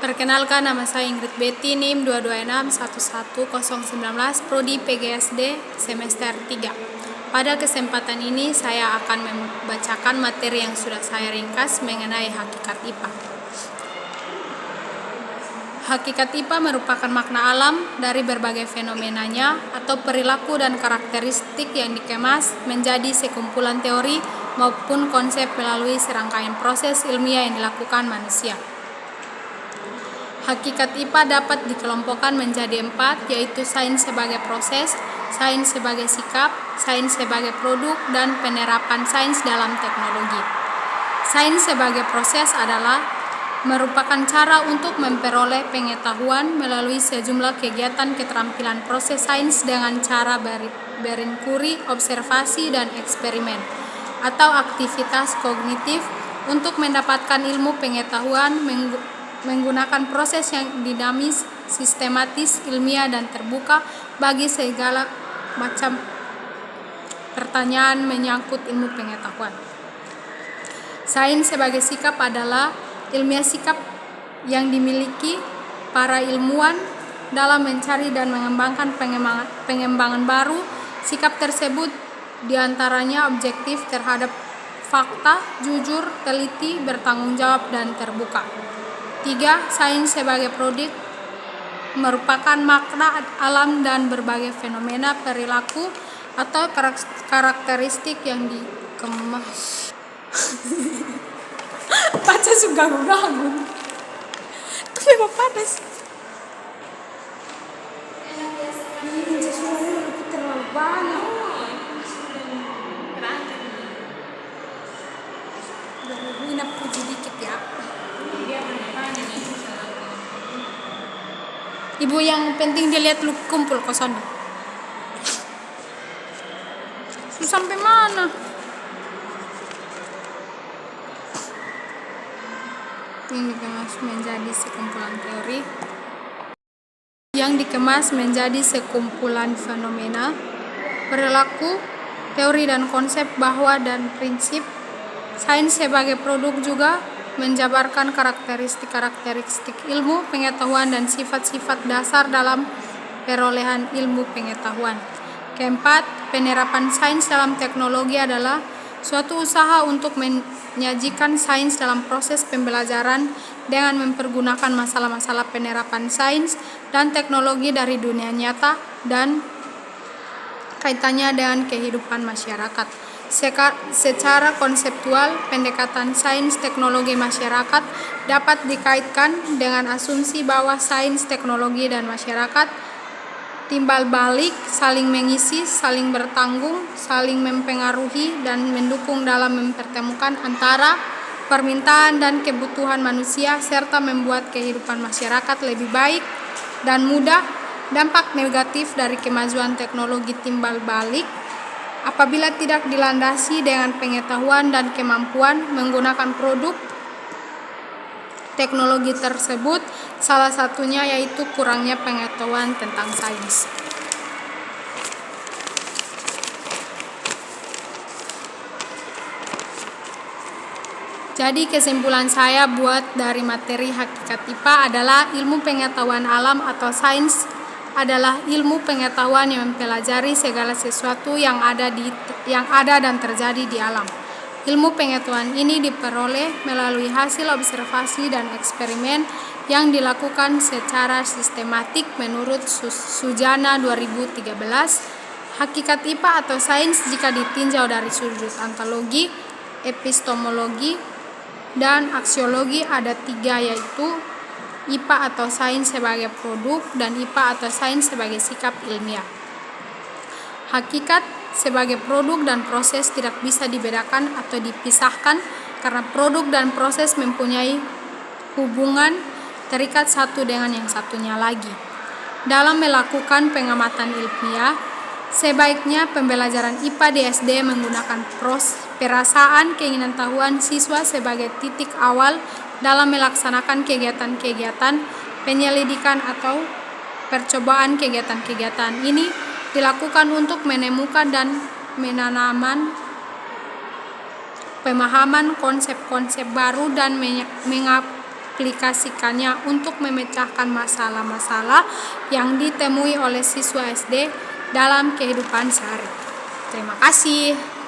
Perkenalkan, nama saya Ingrid Betty, NIM 226111019, Prodi PGSD semester 3. Pada kesempatan ini saya akan membacakan materi yang sudah saya ringkas mengenai hakikat IPA. Hakikat IPA merupakan makna alam dari berbagai fenomenanya atau perilaku dan karakteristik yang dikemas menjadi sekumpulan teori maupun konsep melalui serangkaian proses ilmiah yang dilakukan manusia. Hakikat IPA dapat dikelompokkan menjadi 4, yaitu sains sebagai proses, sains sebagai sikap, sains sebagai produk, dan penerapan sains dalam teknologi. Sains sebagai proses adalah merupakan cara untuk memperoleh pengetahuan melalui sejumlah kegiatan keterampilan proses sains dengan cara berinquiry, observasi, dan eksperimen, atau aktivitas kognitif untuk mendapatkan ilmu pengetahuan menggunakan proses yang dinamis, sistematis, ilmiah, dan terbuka bagi segala macam pertanyaan menyangkut ilmu pengetahuan. Sains sebagai sikap adalah ilmiah sikap yang dimiliki para ilmuwan dalam mencari dan mengembangkan pengembangan baru. Sikap tersebut diantaranya objektif terhadap fakta, jujur, teliti, bertanggung jawab, dan terbuka. 3. Sains sebagai produk merupakan makna alam dan berbagai fenomena perilaku atau karakteristik yang dikemas. Baca suka ganggu. Tapi panas. Terlalu banyak. Ini puji dikit ya. Ibu, yang penting dilihat lu kumpul kosan. Sampai mana? Yang dikemas menjadi sekumpulan teori. Yang dikemas menjadi sekumpulan fenomena, perilaku, teori dan konsep bahwa dan prinsip. Sains sebagai produk juga menjabarkan karakteristik ilmu pengetahuan dan sifat-sifat dasar dalam perolehan ilmu pengetahuan. Keempat, penerapan sains dalam teknologi adalah suatu usaha untuk menyajikan sains dalam proses pembelajaran dengan mempergunakan masalah-masalah penerapan sains dan teknologi dari dunia nyata dan kaitannya dengan kehidupan masyarakat. Secara konseptual, pendekatan sains teknologi masyarakat dapat dikaitkan dengan asumsi bahwa sains teknologi dan masyarakat timbal balik, saling mengisi, saling bertanggung, saling mempengaruhi, dan mendukung dalam mempertemukan antara permintaan dan kebutuhan manusia serta membuat kehidupan masyarakat lebih baik dan mudah. Dampak negatif dari kemajuan teknologi timbal balik apabila tidak dilandasi dengan pengetahuan dan kemampuan menggunakan produk teknologi tersebut, salah satunya yaitu kurangnya pengetahuan tentang sains. Jadi kesimpulan saya buat dari materi hakikat IPA adalah ilmu pengetahuan alam atau sains adalah ilmu pengetahuan yang mempelajari segala sesuatu yang ada dan terjadi di alam. Ilmu pengetahuan ini diperoleh melalui hasil observasi dan eksperimen yang dilakukan secara sistematik menurut Sujana 2013. Hakikat IPA atau sains jika ditinjau dari sudut ontologi, epistemologi, dan aksiologi ada 3, yaitu IPA atau sains sebagai produk dan IPA atau sains sebagai sikap ilmiah. Hakikat sebagai produk dan proses tidak bisa dibedakan atau dipisahkan karena produk dan proses mempunyai hubungan terikat satu dengan yang satunya lagi. Dalam melakukan pengamatan ilmiah, sebaiknya pembelajaran IPA di SD menggunakan perasaan keinginan tahuan siswa sebagai titik awal dalam melaksanakan kegiatan-kegiatan penyelidikan atau percobaan. Kegiatan-kegiatan ini dilakukan untuk menemukan dan menanamkan pemahaman konsep-konsep baru dan mengaplikasikannya untuk memecahkan masalah-masalah yang ditemui oleh siswa SD dalam kehidupan sehari. Terima kasih.